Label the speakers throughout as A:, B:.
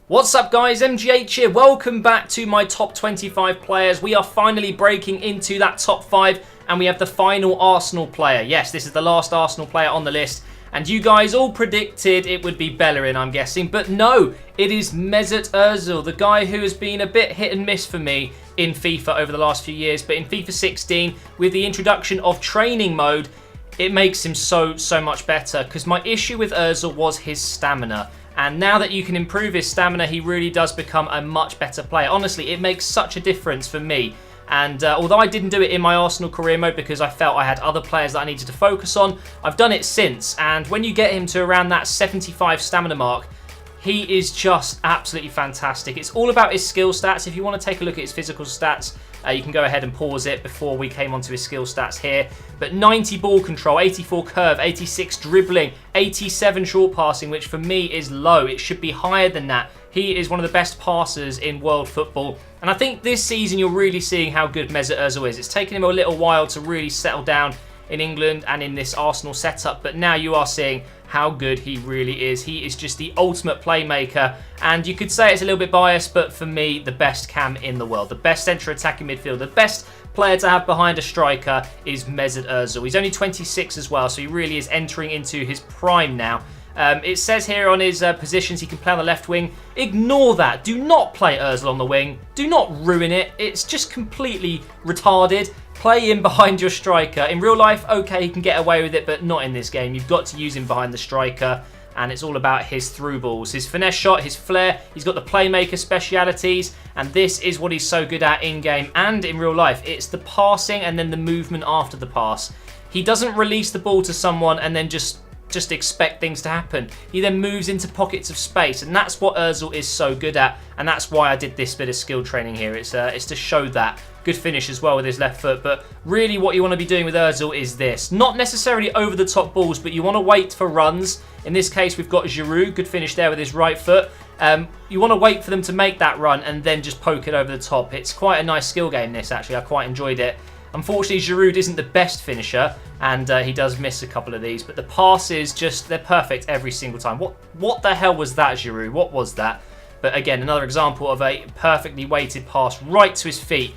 A: What's up guys, MGH here. Welcome back to my top 25 players. We are finally breaking into that top 5 and we have the final Arsenal player. Yes, this is the last Arsenal player on the list. And you guys all predicted it would be Bellerin, I'm guessing. But no, it is Mesut Ozil, the guy who has been a bit hit and miss for me in FIFA over the last few years. But in FIFA 16, with the introduction of training mode, it makes him so much better. Because my issue with Ozil was his stamina. And now that you can improve his stamina, he really does become a much better player. Honestly, it makes such a difference for me. And although I didn't do it in my Arsenal career mode because I felt I had other players that I needed to focus on, I've done it since. And when you get him to around that 75 stamina mark, he is just absolutely fantastic. It's all about his skill stats. If you want to take a look at his physical stats, you can go ahead and pause it before we came onto his skill stats here. But 90 ball control, 84 curve, 86 dribbling, 87 short passing, which for me is low. It should be higher than that. He is one of the best passers in world football. And I think this season you're really seeing how good Mesut Ozil is. It's taken him a little while to really settle down in England and in this Arsenal setup, but now you are seeing how good he really is. He is just the ultimate playmaker, and you could say it's a little bit biased, but for me, the best cam in the world, the best centre attacking midfielder, the best player to have behind a striker is Mesut Ozil. He's only 26 as well, so he really is entering into his prime now. It says here on his positions he can play on the left wing. Ignore that. Do not play Ozil on the wing. Do not ruin it. It's just completely retarded. Play him behind your striker. In real life, okay, he can get away with it, but not in this game. You've got to use him behind the striker, and it's all about his through balls. His finesse shot, his flair, he's got the playmaker specialities, and this is what he's so good at in-game and in real life. It's the passing and then the movement after the pass. He doesn't release the ball to someone and then just expect things to happen. He then moves into pockets of space, and that's what Ozil is so good at, and that's why I did this bit of skill training here. It's to show that. Good finish as well with his left foot, but really what you want to be doing with Ozil is this. Not necessarily over the top balls, but you want to wait for runs. In this case, we've got Giroud, good finish there with his right foot. You want to wait for them to make that run and then just poke it over the top. It's quite a nice skill game, this, actually. I quite enjoyed it. Unfortunately, Giroud isn't the best finisher, and he does miss a couple of these, but the passes they're perfect every single time. What the hell was that, Giroud? What was that? But again, another example of a perfectly weighted pass right to his feet.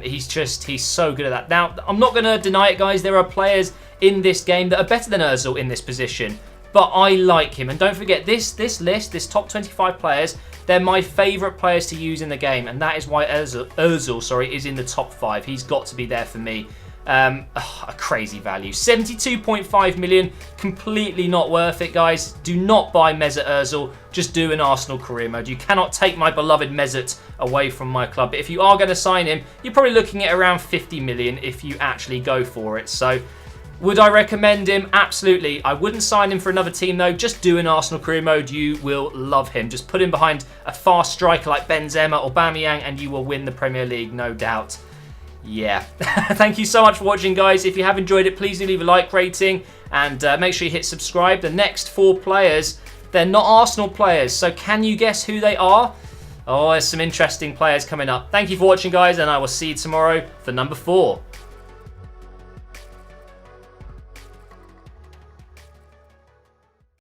A: He's so good at that. Now, I'm not going to deny it, guys. There are players in this game that are better than Ozil in this position, but I like him. And don't forget, this list, this top 25 players, they're my favourite players to use in the game, and that is why Ozil is in the top 5. He's got to be there for me. A crazy value. 72.5 million, completely not worth it, guys. Do not buy Mesut Ozil. Just do an Arsenal career mode. You cannot take my beloved Mesut away from my club. But if you are going to sign him, you're probably looking at around 50 million if you actually go for it. So, would I recommend him? Absolutely. I wouldn't sign him for another team though. Just do an Arsenal career mode. You will love him. Just put him behind a fast striker like Benzema or Aubameyang and you will win the Premier League, no doubt. Yeah. Thank you so much for watching, guys. If you have enjoyed it, please do leave a like rating and make sure you hit subscribe. The next 4 players, they're not Arsenal players. So can you guess who they are? Oh, there's some interesting players coming up. Thank you for watching, guys, and I will see you tomorrow for number 4.